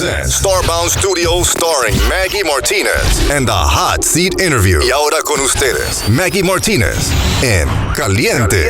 presents Starbound Studios starring Maggie Martinez and the Hot Seat Interview. Y ahora con ustedes, Maggie Martinez en Caliente.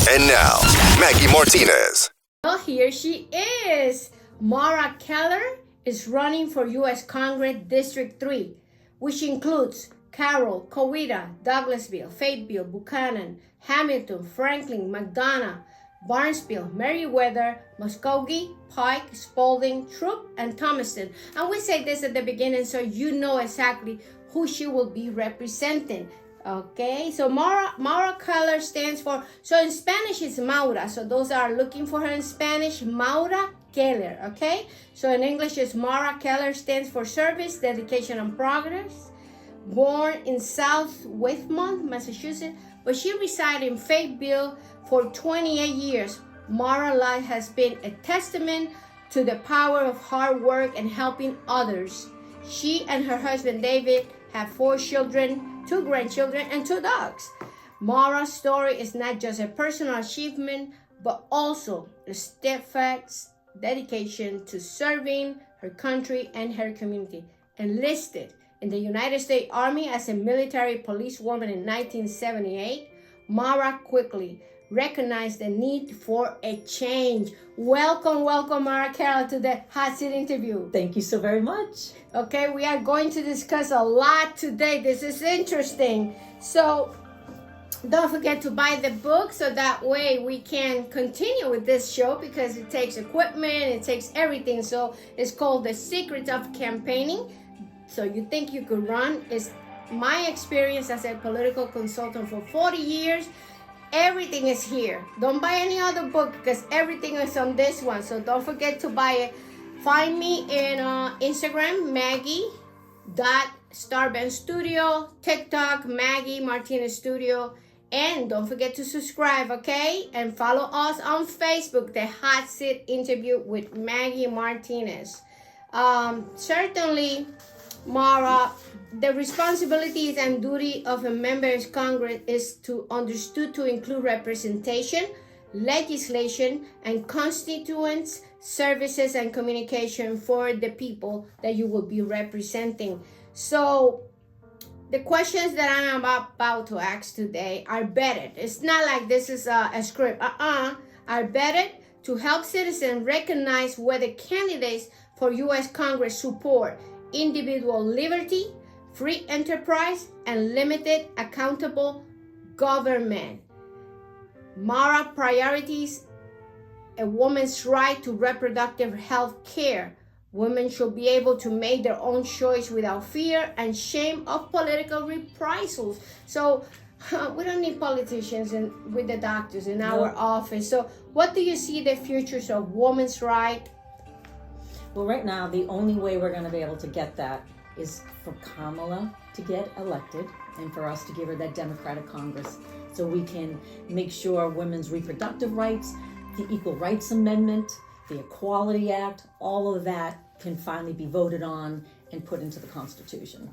And now, Maggie Martinez. Well, here she is. Maura Keller is running for U.S. Congress District 3, which includes Carroll, Coweta, Douglasville, Fayetteville, Buchanan, Hamilton, Franklin, McDonough, Barnesville, Meriwether, Muskogee, Pike, Spalding, Throop, and Thomaston. And we say this at the beginning so you know exactly who she will be representing. Okay, so Maura Keller stands for, so in Spanish it's Maura. So those that are looking for her in Spanish, Maura Keller, okay? So in English it's Maura Keller, stands for Service, Dedication, and Progress. Born in South Weymouth, Massachusetts, but she resided in Fayetteville for 28 years. Maura's life has been a testament to the power of hard work and helping others. She and her husband David have 4 children, 2 grandchildren, and 2 dogs. Maura's story is not just a personal achievement, but also a steadfast dedication to serving her country and her community. Enlisted in the United States Army as a military policewoman in 1978, Maura quickly recognized the need for a change. Welcome, Maura Keller, to the Hot Seat Interview. Thank you so very much. Okay, we are going to discuss a lot today. This is interesting. So don't forget to buy the book so that way we can continue with this show, because it takes equipment, it takes everything. So it's called The Secrets of Campaigning. So you think you could run? It's my experience as a political consultant for 40 years. Everything is here. Don't buy any other book because everything is on this one. So don't forget to buy it. Find me in Instagram, Maggie.StarBandStudio, TikTok, Maggie Martinez Studio. And don't forget to subscribe, okay? And follow us on Facebook, The Hot Seat Interview with Maggie Martinez. Certainly, Maura, the responsibilities and duty of a member of Congress is to include representation, legislation, and constituents, services, and communication for the people that you will be representing. So the questions that I'm about to ask today are vetted. It's not like this is a script. Are vetted to help citizens recognize whether candidates for U.S. Congress support individual liberty, free enterprise, and limited accountable government. Maura priorities a woman's right to reproductive health care. Women should be able to make their own choice without fear and shame of political reprisals. So we don't need politicians with the doctors in our office. So what do you see the futures of women's rights? Well, right now, the only way we're going to be able to get that is for Kamala to get elected and for us to give her that Democratic Congress so we can make sure women's reproductive rights, the Equal Rights Amendment, the Equality Act, all of that can finally be voted on and put into the Constitution.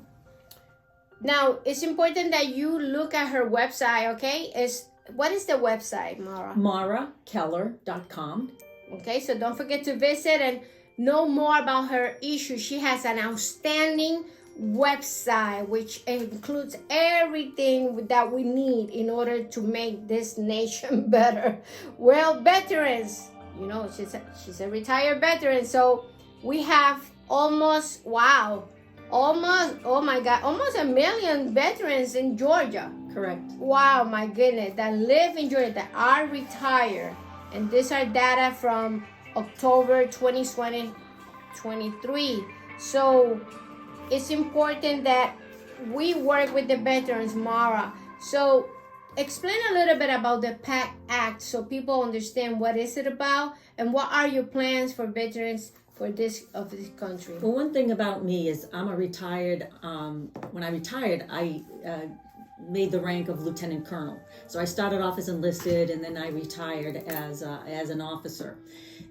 Now, it's important that you look at her website, okay? What is the website, Maura? MauraKeller.com. Okay, so don't forget to visit and know more about her issue. She has an outstanding website which includes everything that we need in order to make this nation better. Well, veterans, you know, she's a retired veteran, so we have almost a million veterans in Georgia. Correct. Wow, my goodness, that live in Georgia, that are retired. And these are data from October 2023. So it's important that we work with the veterans, Maura. So explain a little bit about the PACT Act so people understand what is it about and what are your plans for veterans for this country. Well, one thing about me is I'm a retired, when I retired, I made the rank of lieutenant colonel. So I started off as enlisted and then I retired as an officer.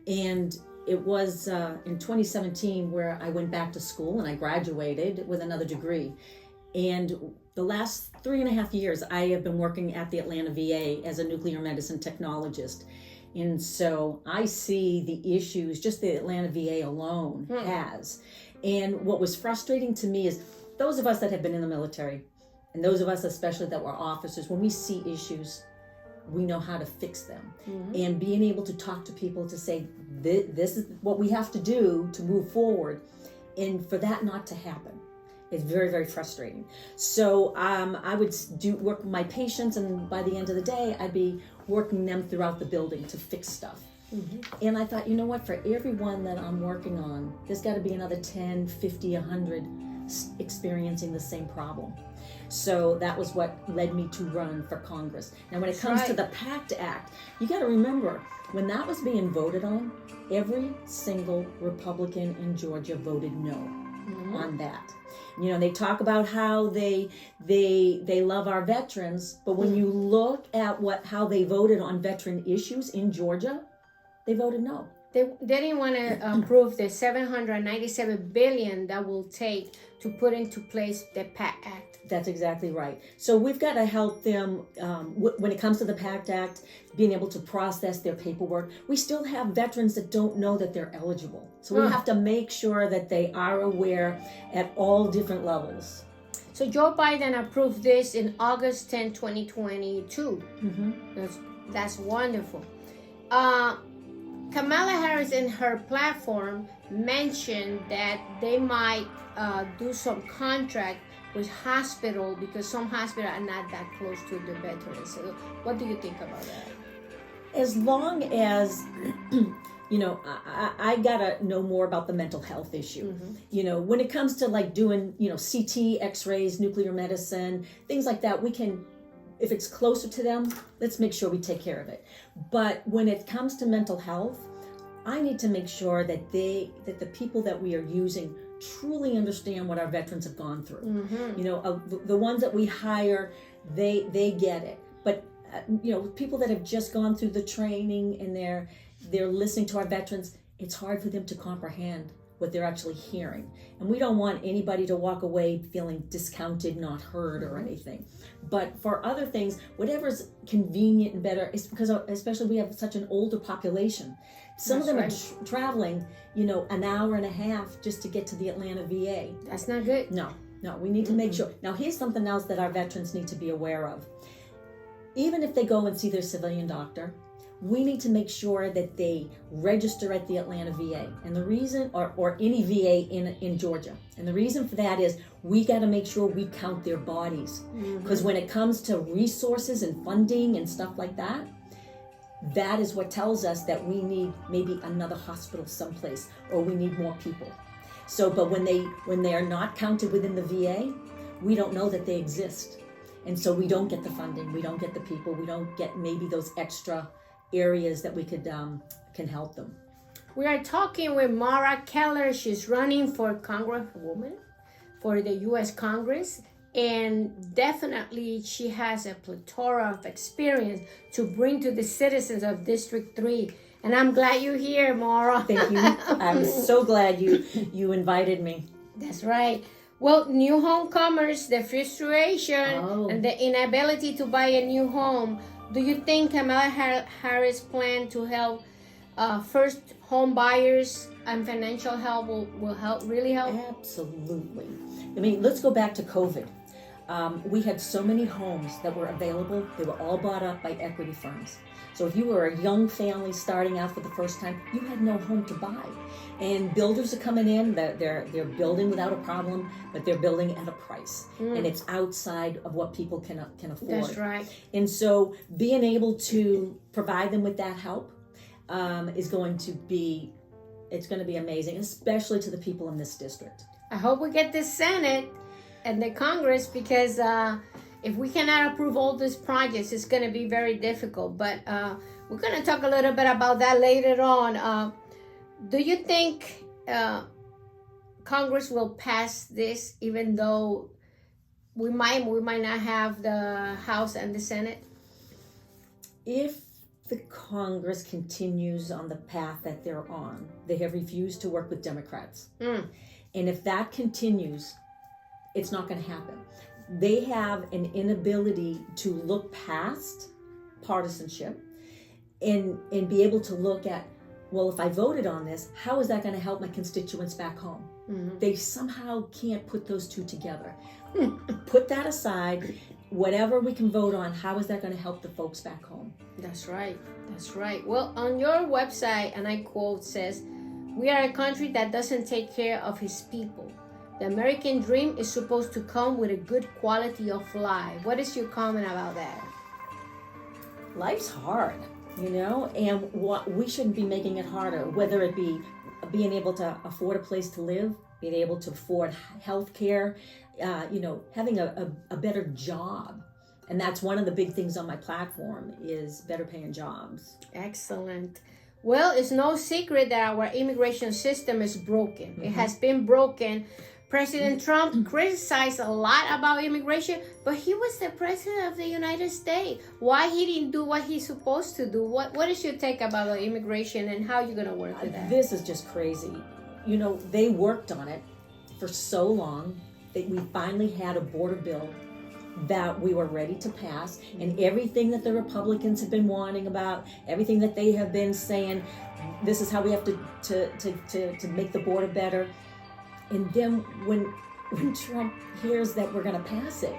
And it was in 2017 where I went back to school and I graduated with another degree. And the last 3.5 years, I have been working at the Atlanta VA as a nuclear medicine technologist. And so I see the issues just the Atlanta VA alone has. And what was frustrating to me is those of us that have been in the military, and those of us especially that were officers, when we see issues, we know how to fix them. And being able to talk to people to say, this is what we have to do to move forward, and for that not to happen, it's very, very frustrating. So I would work with my patients, and by the end of the day, I'd be working them throughout the building to fix stuff. And I thought, you know what, for everyone that I'm working on, there's got to be another 10, 50, 100 experiencing the same problem. So that was what led me to run for Congress. Now, when it comes to the PACT Act, you got to remember, when that was being voted on, every single Republican in Georgia voted no on that. You know, they talk about how they love our veterans, but when you look at how they voted on veteran issues in Georgia, they voted no. They didn't want to approve the $797 billion that will take to put into place the PACT Act. That's exactly right. So we've got to help them when it comes to the PACT Act, being able to process their paperwork. We still have veterans that don't know that they're eligible. So we have to make sure that they are aware at all different levels. So Joe Biden approved this in August 10, 2022. That's wonderful. Kamala Harris in her platform mentioned that they might do some contract with hospital because some hospitals are not that close to the veterans. So what do you think about that? As long as, you know, I gotta know more about the mental health issue. You know, when it comes to like doing, you know, CT, x-rays, nuclear medicine, things like that, we can, if it's closer to them, let's make sure we take care of it. But when it comes to mental health, I need to make sure that the people that we are using truly understand what our veterans have gone through. You know, the ones that we hire, they get it. But you know, people that have just gone through the training and they're listening to our veterans, it's hard for them to comprehend what they're actually hearing. And we don't want anybody to walk away feeling discounted, not heard or anything. But for other things, whatever's convenient and better, it's because especially we have such an older population. Some of them are traveling, you know, an hour and a half just to get to the Atlanta VA. That's not good. No, we need to make sure. Now, here's something else that our veterans need to be aware of. Even if they go and see their civilian doctor, we need to make sure that they register at the Atlanta VA. And the reason, or any VA in Georgia. And the reason for that is we got to make sure we count their bodies. Because when it comes to resources and funding and stuff like that, that is what tells us that we need maybe another hospital someplace, or we need more people. So, but when they are not counted within the VA, we don't know that they exist. And so we don't get the funding, we don't get the people, we don't get maybe those extra areas that we could can help them. We are talking with Maura Keller. She's running for Congresswoman for the U.S. Congress, and definitely she has a plethora of experience to bring to the citizens of District 3. And I'm glad you're here, Maura. Thank you. I'm so glad you invited me. That's right. Well, new homecomers, the frustration and the inability to buy a new home. Do you think Kamala Harris' plan to help first home buyers and financial help will really help? Absolutely. I mean, let's go back to COVID. We had so many homes that were available. They were all bought up by equity firms. So if you were a young family starting out for the first time, you had no home to buy. And builders are coming in, they're building without a problem, but they're building at a price. And it's outside of what people can afford. That's right. And so being able to provide them with that help is going to be amazing, especially to the people in this district. I hope we get the Senate and the Congress, because if we cannot approve all these projects, it's going to be very difficult. But we're going to talk a little bit about that later on. Do you think Congress will pass this, even though we might not have the House and the Senate? If the Congress continues on the path that they're on, they have refused to work with Democrats. And if that continues, it's not going to happen. They have an inability to look past partisanship and be able to look at, well, if I voted on this, how is that going to help my constituents back home? They somehow can't put those two together. Put that aside. Whatever we can vote on, how is that going to help the folks back home? That's right. That's right. Well, on your website, and I quote, says, "We are a country that doesn't take care of his people. The American dream is supposed to come with a good quality of life." What is your comment about that? Life's hard, and what we shouldn't be making it harder, whether it be being able to afford a place to live, being able to afford health care, having a better job. And that's one of the big things on my platform is better paying jobs. Excellent. Well, it's no secret that our immigration system is broken. It has been broken. President Trump criticized a lot about immigration, but he was the president of the United States. Why he didn't do what he's supposed to do? What is your take about the immigration and how you're going to work with that? This is just crazy. They worked on it for so long that we finally had a border bill that we were ready to pass, and everything that the Republicans have been wanting about, everything that they have been saying, this is how we have to make the border better. And then when Trump hears that we're going to pass it,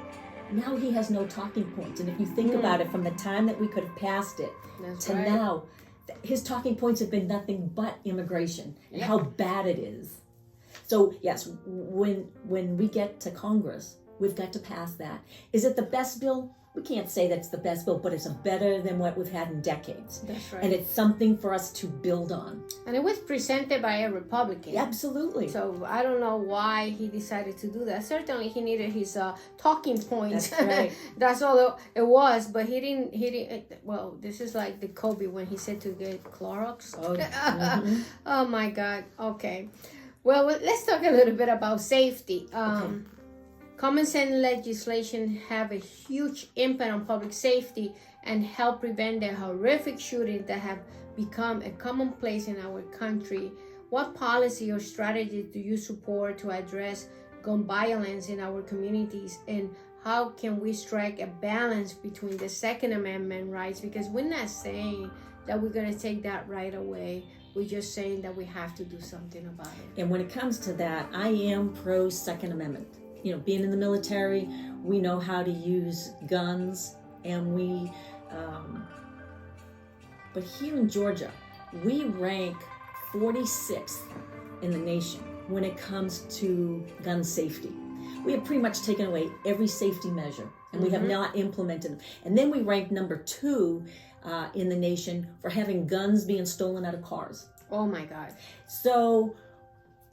now he has no talking points. And if you think about it, from the time that we could have passed it now, his talking points have been nothing but immigration and how bad it is. So yes, when we get to Congress, we've got to pass that. Is it the best bill? We can't say that's the best bill, but it's better than what we've had in decades. That's right. And it's something for us to build on. And it was presented by a Republican. Absolutely. So I don't know why he decided to do that. Certainly he needed his talking points. That's right. That's all it was. But he didn't, well, this is like the Kobe when he said to get Clorox. Oh, Oh my God. Okay. Well, let's talk a little bit about safety. Okay. Common sense legislation have a huge impact on public safety and help prevent the horrific shootings that have become a commonplace in our country. What policy or strategy do you support to address gun violence in our communities, and how can we strike a balance between the Second Amendment rights? Because we're not saying that we're going to take that right away. We're just saying that we have to do something about it. And when it comes to that, I am pro Second Amendment. Being in the military, we know how to use guns, and but here in Georgia, we rank 46th in the nation when it comes to gun safety. We have pretty much taken away every safety measure, and we have not implemented them. And then we rank number 2 in the nation for having guns being stolen out of cars. Oh my God. So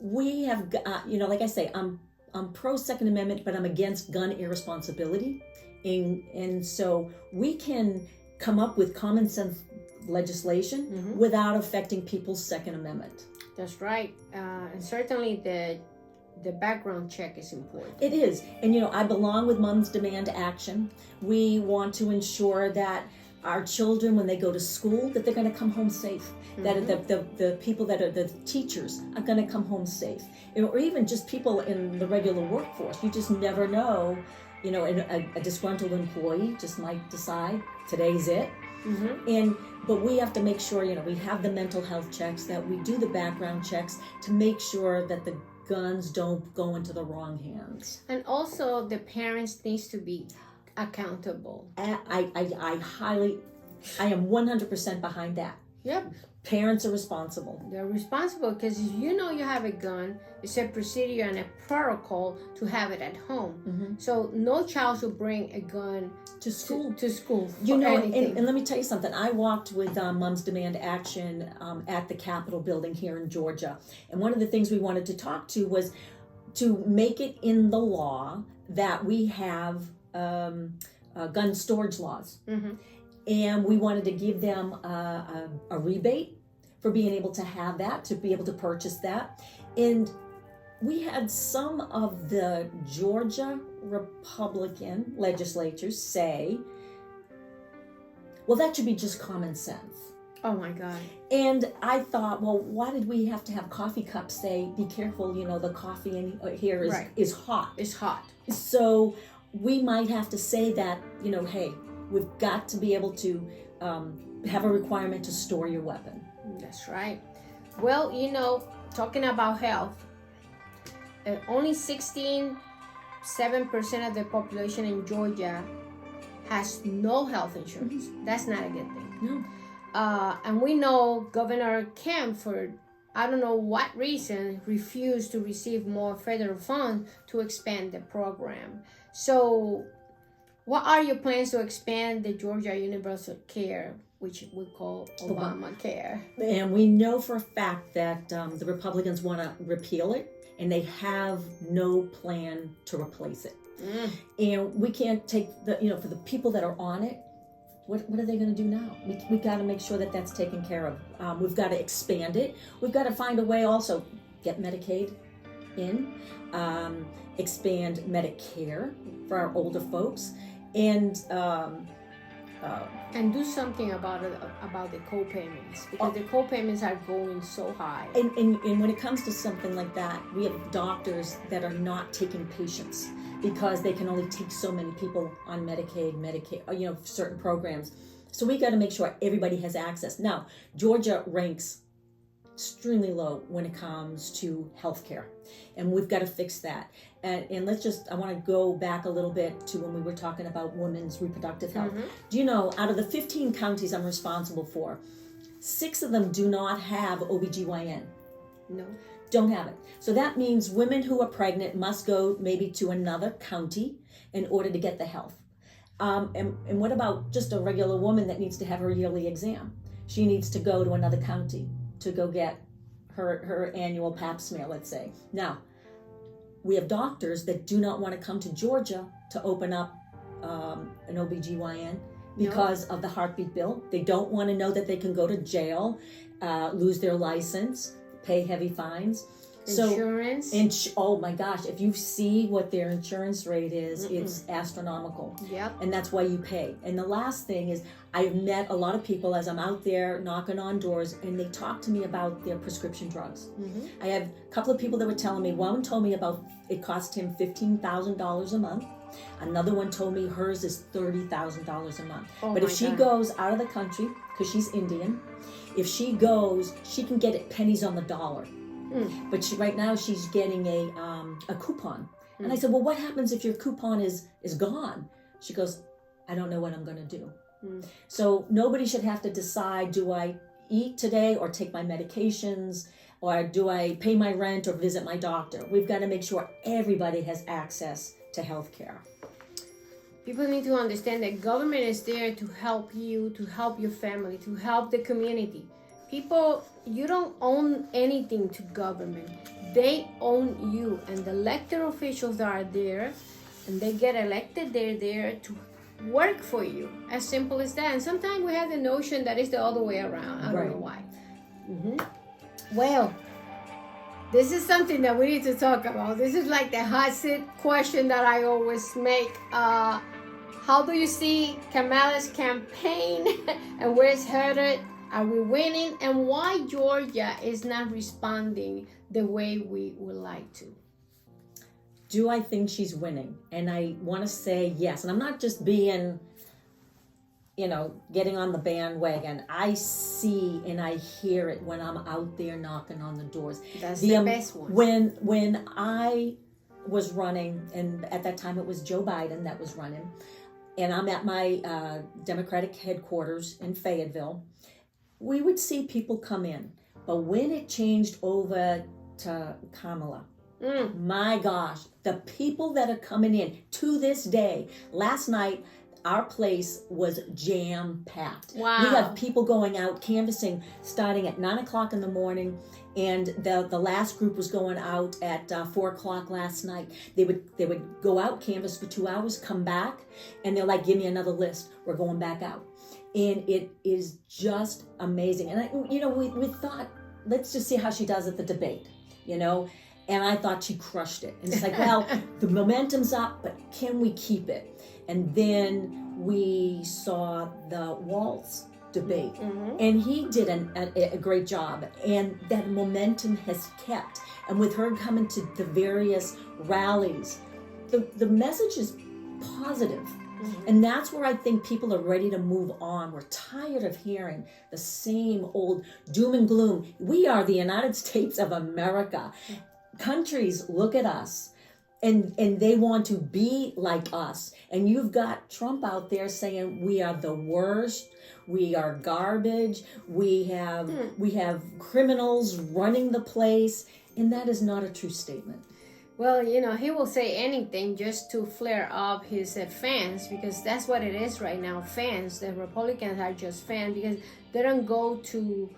we have, like I say, I'm pro Second Amendment, but I'm against gun irresponsibility. And so we can come up with common sense legislation without affecting people's Second Amendment. That's right. And certainly the background check is important. It is. And, I belong with Moms Demand Action. We want to ensure that our children, when they go to school, that they're going to come home safe. That the people that are the teachers are going to come home safe. Or even just people in the regular workforce. You just never know. A disgruntled employee just might decide today's it. But we have to make sure, we have the mental health checks, that we do the background checks to make sure that the guns don't go into the wrong hands. And also the parents needs to be accountable. I am 100% behind that. Yep. Parents are responsible. They're responsible because you have a gun. It's a procedure and a protocol to have it at home. So no child should bring a gun to school. And let me tell you something. I walked with Moms Demand Action at the Capitol building here in Georgia. And one of the things we wanted to talk to was to make it in the law that we have gun storage laws. And we wanted to give them a rebate for being able to have that, to be able to purchase that. And we had some of the Georgia Republican legislatures say, well, that should be just common sense. Oh my God. And I thought, well, why did we have to have coffee cups say, be careful, the coffee in here is hot. It's hot. So we might have to say that, hey, we've got to be able to have a requirement to store your weapon. That's right. Well, talking about health, only 16.7% of the population in Georgia has no health insurance. That's not a good thing. No. And we know Governor Kemp, for I don't know what reason, refused to receive more federal funds to expand the program. So what are your plans to expand the Georgia Universal Care, which we call Obamacare? And we know for a fact that the Republicans want to repeal it, and they have no plan to replace it. And we can't take for the people that are on it, what are they going to do now? We got to make sure that that's taken care of. We've got to expand it. We've got to find a way also, get Medicaid in, expand Medicare for our older folks, and do something about the co-payments, because the co-payments are going so high. And when it comes to something like that, we have doctors that are not taking patients because they can only take so many people on Medicaid, certain programs. So we got to make sure everybody has access. Now, Georgia ranks extremely low when it comes to healthcare, and we've got to fix that. And I want to go back a little bit to when we were talking about women's reproductive health. Do you know, out of the 15 counties I'm responsible for, 6 of them do not have OBGYN. No. Don't have it. So that means women who are pregnant must go maybe to another county in order to get the health. And what about just a regular woman that needs to have her yearly exam? She needs to go to another county to go get her annual pap smear, let's say. Now, we have doctors that do not want to come to Georgia to open up an OBGYN because of the heartbeat bill. They don't want to know that they can go to jail, lose their license, pay heavy fines. Insurance. Oh my gosh, if you see what their insurance rate is, it's astronomical. Yep. And that's why you pay. And the last thing is, I've met a lot of people as I'm out there knocking on doors, and they talk to me about their prescription drugs. I have a couple of people that were telling me, one told me about it cost him $15,000 a month. Another one told me hers is $30,000 a month. But if she goes out of the country, because she's Indian, if she goes, she can get it pennies on the dollar. But right now she's getting a coupon. And I said, well, what happens if your coupon is gone? She goes, I don't know what I'm going to do. So nobody should have to decide, do I eat today or take my medications, or do I pay my rent or visit my doctor? We've got to make sure everybody has access to health care. People need to understand that government is there to help you, to help your family, to help the community. People, you don't own anything to government. They own you, and the elected officials that are there, and they get elected, they're there to work for you. As simple as that. And sometimes we have the notion that it's the other way around. I don't know why. Well, this is something that we need to talk about. This is like the hot seat question that I always make. How do you see Kamala's campaign and where it's headed? Are we winning? And why Georgia is not responding the way we would like to? Do I think she's winning? And I want to say yes. And I'm not just being, getting on the bandwagon. I see and I hear it when I'm out there knocking on the doors. That's the best one. When I was running, and at that time it was Joe Biden that was running, and I'm at my Democratic headquarters in Fayetteville, we would see people come in. But when it changed over to Kamala, my gosh, the people that are coming in to this day, last night, our place was jam-packed. Wow. We have people going out canvassing starting at 9 o'clock in the morning, and the last group was going out at 4 o'clock last night. They would go out, canvass for 2 hours, come back, and they're like, give me another list. We're going back out. And it is just amazing. And we thought, let's just see how she does at the debate, and I thought she crushed it. And it's like, well, the momentum's up, but can we keep it? And then we saw the Waltz debate, and he did a great job, and that momentum has kept. And with her coming to the various rallies, the message is positive. And that's where I think people are ready to move on. We're tired of hearing the same old doom and gloom. We are the United States of America. Countries look at us and they want to be like us. And you've got Trump out there saying we are the worst. We are garbage. We have criminals running the place. And that is not a true statement. Well, he will say anything just to flare up his fans, because that's what it is right now. Fans. The Republicans are just fans because they don't go to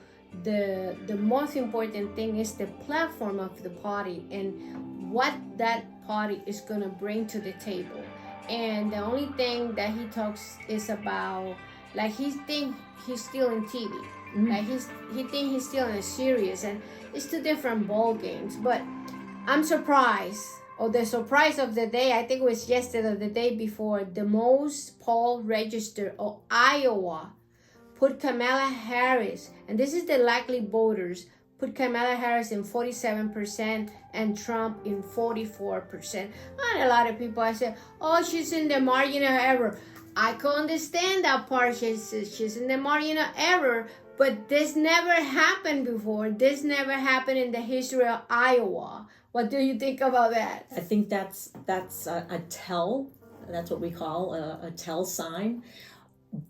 the most important thing is the platform of the party and what that party is going to bring to the table. And the only thing that he talks is about, like, he think he's still in TV. Like he think he's still in a series, and it's two different ball games. But I'm surprised, or the surprise of the day, I think it was yesterday or the day before, the most poll registered of Iowa put Kamala Harris, and this is the likely voters, put Kamala Harris in 47% and Trump in 44%. And a lot of people, I said, oh, she's in the margin of error. I can understand that part. She's in the margin of error, but this never happened before. This never happened in the history of Iowa. What do you think about that? I think that's a tell. That's what we call a tell sign.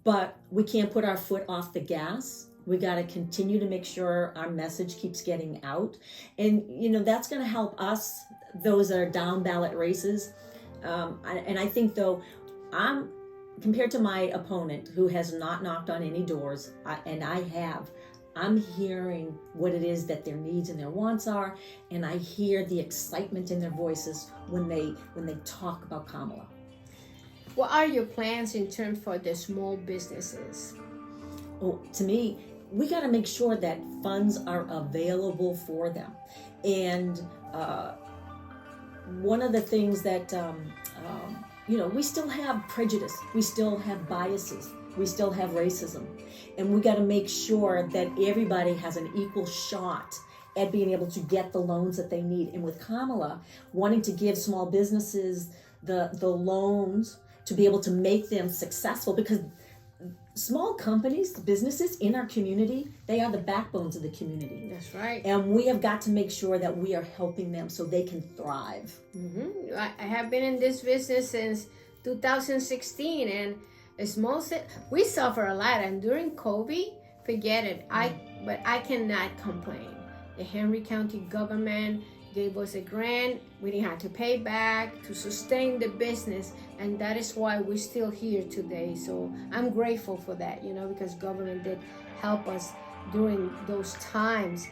But we can't put our foot off the gas. We got to continue to make sure our message keeps getting out. And, that's going to help us, those that are down ballot races. And I think, though, compared to my opponent who has not knocked on any doors, and I have, I'm hearing what it is that their needs and their wants are, and I hear the excitement in their voices when they talk about Kamala. What are your plans in terms for the small businesses? Oh, to me, we got to make sure that funds are available for them. And one of the things that we still have prejudice, we still have biases, we still have racism, and we got to make sure that everybody has an equal shot at being able to get the loans that they need. And with Kamala wanting to give small businesses the loans to be able to make them successful, because small companies, businesses in our community, they are the backbones of the community. That's right. And we have got to make sure that we are helping them so they can thrive. Mm-hmm. I have been in this business since 2016, and we suffer a lot. And during COVID, forget it. But I cannot complain. The Henry County government gave us a grant. We didn't have to pay back to sustain the business, and that is why we're still here today. So I'm grateful for that, because government did help us during those times.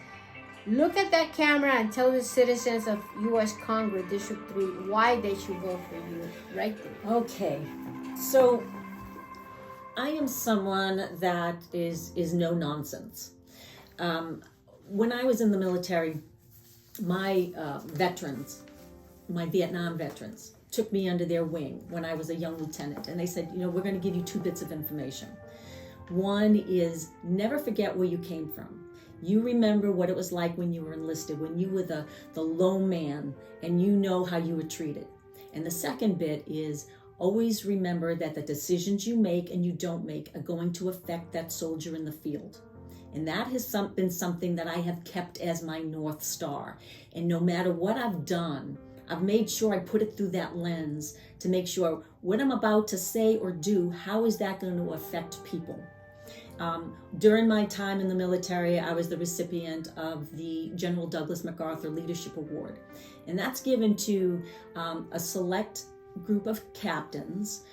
Look at that camera and tell the citizens of U.S. Congress District 3 why they should vote for you. Right there. Okay, so I am someone that is no nonsense. When I was in the military, my Vietnam veterans, took me under their wing when I was a young lieutenant. And they said, we're going to give you 2 bits of information. One is never forget where you came from. You remember what it was like when you were enlisted, when you were the lone man, and you know how you were treated. And the second bit is always remember that the decisions you make and you don't make are going to affect that soldier in the field. And that has been something that I have kept as my North Star. And no matter what I've done, I've made sure I put it through that lens to make sure what I'm about to say or do, how is that going to affect people? During my time in the military, I was the recipient of the General Douglas MacArthur Leadership Award. And that's given to a select group of captains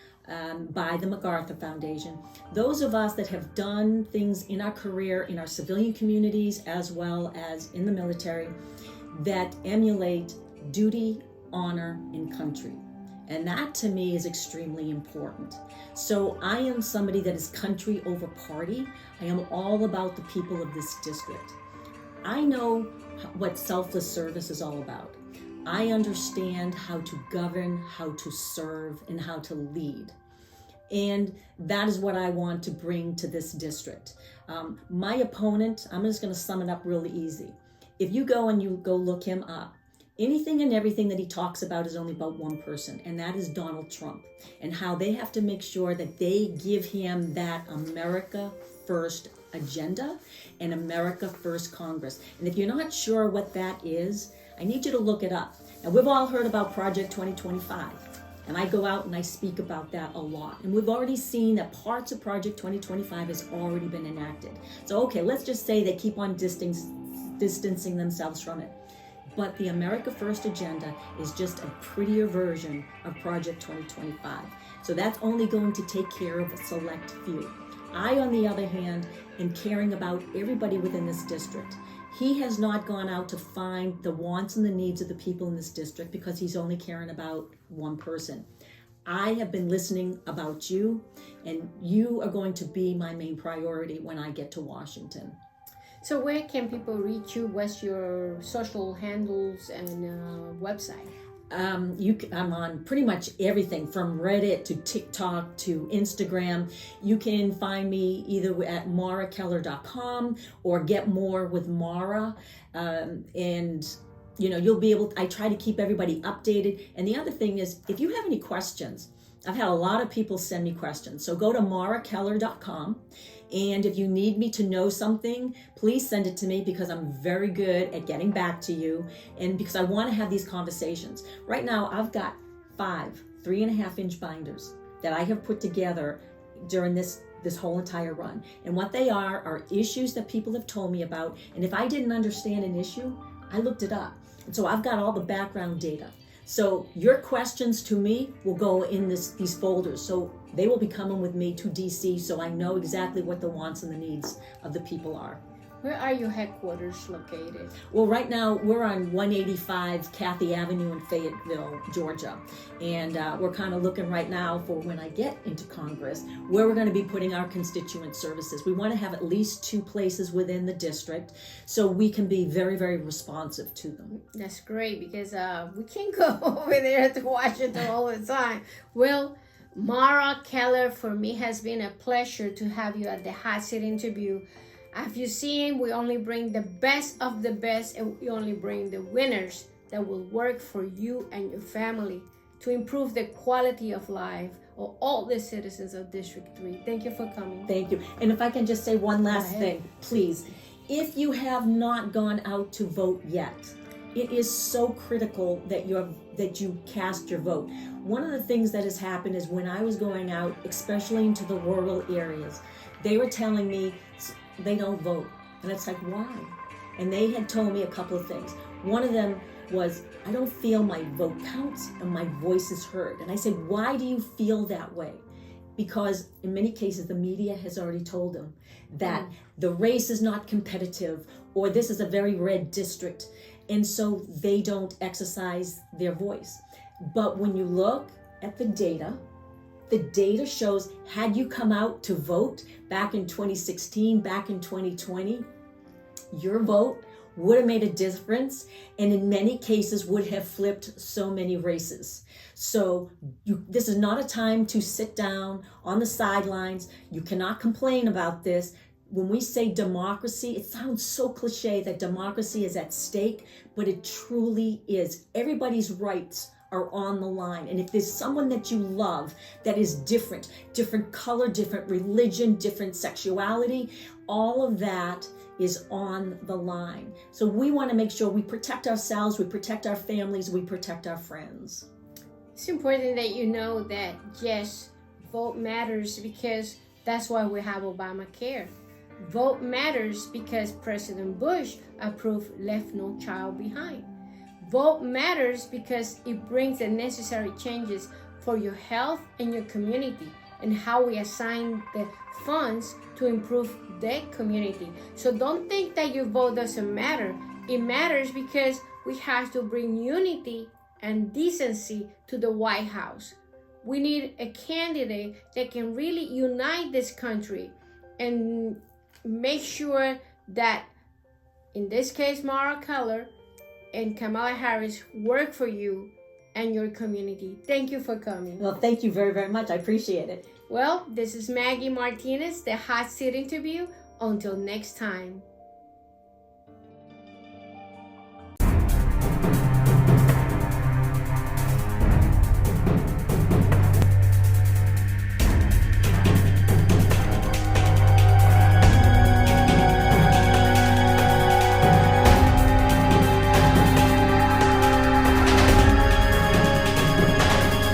by the MacArthur Foundation. Those of us that have done things in our career, in our civilian communities, as well as in the military, that emulate duty, honor, and country. And that to me is extremely important. So I am somebody that is country over party. I am all about the people of this district. I know what selfless service is all about. I understand how to govern, how to serve, and how to lead. And that is what I want to bring to this district. My opponent, I'm just going to sum it up really easy. If you go and you go look him up, anything and everything that he talks about is only about one person, and that is Donald Trump, and how they have to make sure that they give him that America First agenda and America First Congress. And if you're not sure what that is, I need you to look it up. Now, we've all heard about Project 2025, and I go out and I speak about that a lot. And we've already seen that parts of Project 2025 has already been enacted. So, okay, let's just say they keep on distancing themselves from it. But the America First agenda is just a prettier version of Project 2025. So that's only going to take care of a select few. I, on the other hand, am caring about everybody within this district. He has not gone out to find the wants and the needs of the people in this district because he's only caring about one person. I have been listening about you, and you are going to be my main priority when I get to Washington. So where can people reach you? What's your social handles and website? I'm on pretty much everything from Reddit to TikTok to Instagram. You can find me either at maurakeller.com or Get More with Maura. And you'll be able, I try to keep everybody updated. And the other thing is, if you have any questions, I've had a lot of people send me questions. So go to maurakeller.com. And if you need me to know something, please send it to me, because I'm very good at getting back to you, and because I want to have these conversations. Right now, I've got 5 3.5-inch binders that I have put together during this whole entire run. And what they are issues that people have told me about. And if I didn't understand an issue, I looked it up. And so I've got all the background data. So your questions to me will go in these folders. So they will be coming with me to DC, so I know exactly what the wants and the needs of the people are. Where are your headquarters located? Well, right now we're on 185 Cathy Avenue in Fayetteville, Georgia. And we're kind of looking right now for when I get into Congress, where we're going to be putting our constituent services. We want to have at least 2 places within the district so we can be very, very responsive to them. That's great, because we can't go over there to Washington all the time. Well, Maura Keller, for me, has been a pleasure to have you at the Hot Seat interview. As you seen, we only bring the best of the best, and we only bring the winners that will work for you and your family to improve the quality of life of all the citizens of District 3. Thank you for coming. Thank you. And if I can just say one last thing, please. If you have not gone out to vote yet, it is so critical that you cast your vote. One of the things that has happened is when I was going out, especially into the rural areas, they were telling me they don't vote. And it's like, why? And they had told me a couple of things. One of them was, I don't feel my vote counts and my voice is heard. And I said, why do you feel that way? Because in many cases, the media has already told them that the race is not competitive, or this is a very red district. And so they don't exercise their voice. But when you look at the data shows, had you come out to vote back in 2016, back in 2020, your vote would have made a difference, and in many cases would have flipped so many races. So this is not a time to sit down on the sidelines. You cannot complain about this. When we say democracy, it sounds so cliche that democracy is at stake, but it truly is. Everybody's rights are on the line. And if there's someone that you love that is different color, different religion, different sexuality, all of that is on the line. So we want to make sure we protect ourselves, we protect our families, we protect our friends. It's important that you know that, yes, vote matters, because that's why we have Obamacare. Vote matters because President Bush approved Left No Child Behind. Vote matters because it brings the necessary changes for your health and your community, and how we assign the funds to improve the community. So don't think that your vote doesn't matter. It matters because we have to bring unity and decency to the White House. We need a candidate that can really unite this country and make sure that, in this case, Maura Keller and Kamala Harris work for you and your community. Thank you for coming. Well, thank you very, very much. I appreciate it. Well, this is Maggie Martinez, the Hot Seat interview. Until next time.